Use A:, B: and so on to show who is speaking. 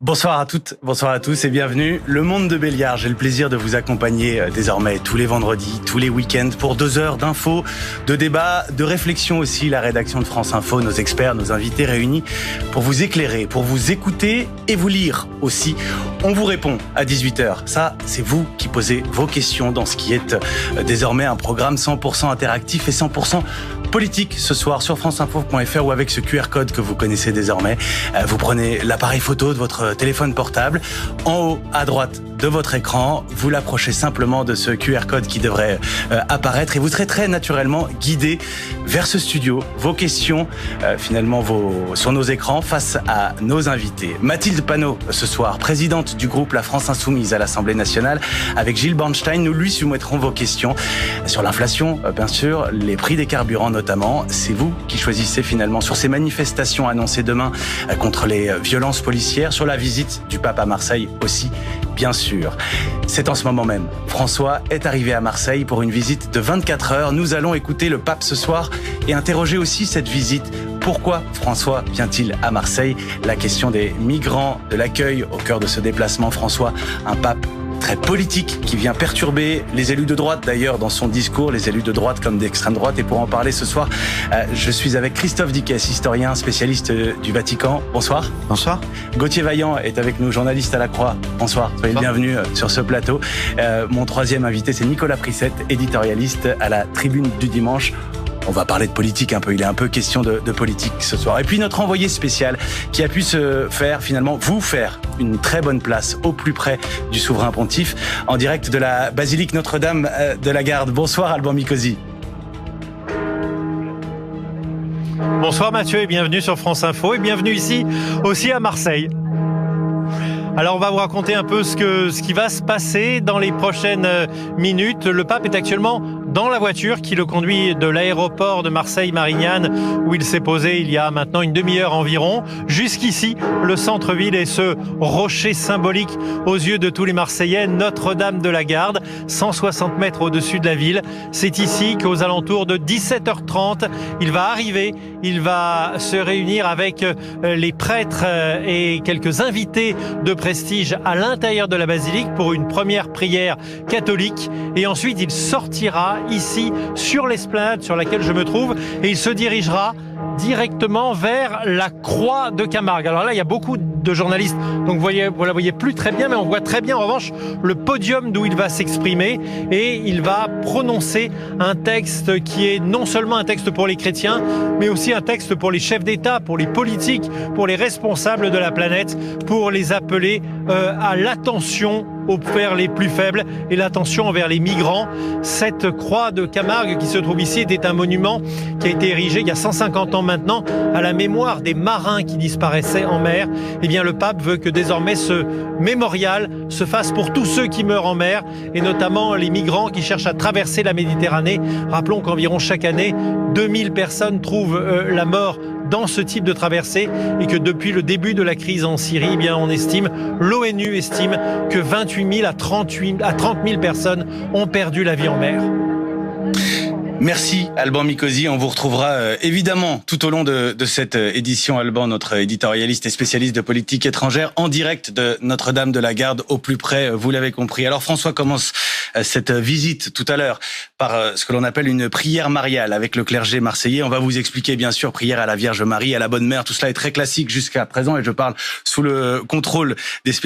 A: Bonsoir à toutes, bonsoir à tous et bienvenue. Le Monde de Béliard, j'ai le plaisir de vous accompagner désormais tous les vendredis, tous les week-ends pour 2 heures d'infos, de débats, de réflexion aussi. La rédaction de France Info, nos experts, nos invités réunis pour vous éclairer, pour vous écouter et vous lire aussi. On vous répond à 18h. Ça, c'est vous qui posez vos questions dans ce qui est désormais un programme 100% interactif et 100% politique ce soir sur franceinfo.fr ou avec ce QR code que vous connaissez désormais. Vous prenez l'appareil photo de votre téléphone portable. En haut à droite de votre écran, vous l'approchez simplement de ce QR code qui devrait apparaître et vous serez très naturellement guidé vers ce studio. Vos questions, finalement, sur nos écrans face à nos invités. Mathilde Panot, ce soir, présidente du groupe La France Insoumise à l'Assemblée nationale, avec Gilles Bornstein. Nous lui soumettrons vos questions sur l'inflation, bien sûr, les prix des carburants notamment. C'est vous qui choisissez finalement sur ces manifestations annoncées demain contre les violences policières, sur la visite du pape à Marseille aussi, bien sûr. C'est en ce moment même. François est arrivé à Marseille pour une visite de 24 heures. Nous allons écouter le pape ce soir et interroger aussi cette visite. Pourquoi François vient-il à Marseille? La question des migrants, de l'accueil au cœur de ce déplacement. François, un pape très politique qui vient perturber les élus de droite d'ailleurs dans son discours, les élus de droite comme d'extrême droite. Et pour en parler ce soir, je suis avec Christophe Dickès, historien, spécialiste du Vatican. Bonsoir.
B: Bonsoir.
A: Gauthier Vaillant est avec nous, journaliste à la Croix. Bonsoir, soyez le bienvenu sur ce plateau. Mon troisième invité, c'est Nicolas Prissette, éditorialiste à la Tribune du Dimanche. On va parler de politique un peu, il est un peu question de politique ce soir. Et puis notre envoyé spécial qui a pu se faire, finalement, vous faire une très bonne place au plus près du souverain pontife, en direct de la basilique Notre-Dame de la Garde. Bonsoir Alban Mikosi.
C: Bonsoir Mathieu et bienvenue sur France Info et bienvenue ici aussi à Marseille. Alors on va vous raconter un peu ce qui va se passer dans les prochaines minutes. Le pape est actuellement dans la voiture qui le conduit de l'aéroport de Marseille-Marignane où il s'est posé il y a maintenant une demi-heure environ. Jusqu'ici, le centre-ville est ce rocher symbolique aux yeux de tous les Marseillais, Notre-Dame de la Garde, 160 mètres au-dessus de la ville. C'est ici qu'aux alentours de 17h30, il va arriver, il va se réunir avec les prêtres et quelques invités de prestige à l'intérieur de la basilique pour une première prière catholique et ensuite il sortira ici sur l'esplanade sur laquelle je me trouve et il se dirigera directement vers la croix de Camargue. Alors là, il y a beaucoup de journalistes, donc vous la voyez plus très bien, mais on voit très bien en revanche le podium d'où il va s'exprimer et il va prononcer un texte qui est non seulement un texte pour les chrétiens, mais aussi un texte pour les chefs d'État, pour les politiques, pour les responsables de la planète, pour les appeler à l'attention vers les plus faibles et l'attention envers les migrants. Cette croix de Camargue qui se trouve ici était un monument qui a été érigé il y a 150 ans maintenant à la mémoire des marins qui disparaissaient en mer. Eh bien, le pape veut que désormais ce mémorial se fasse pour tous ceux qui meurent en mer et notamment les migrants qui cherchent à traverser la Méditerranée. Rappelons qu'environ chaque année, 2000 personnes trouvent la mort dans ce type de traversée et que depuis le début de la crise en Syrie, eh bien, l'ONU estime que 28 000 à 30 000 personnes ont perdu la vie en mer.
A: Merci Alban Mikosi, on vous retrouvera évidemment tout au long de cette édition. Alban, notre éditorialiste et spécialiste de politique étrangère, en direct de Notre-Dame de la Garde, au plus près, vous l'avez compris. Alors François commence cette visite tout à l'heure par ce que l'on appelle une prière mariale avec le clergé marseillais. On va vous expliquer bien sûr prière à la Vierge Marie, à la Bonne Mère, tout cela est très classique jusqu'à présent et je parle sous le contrôle des spécialistes.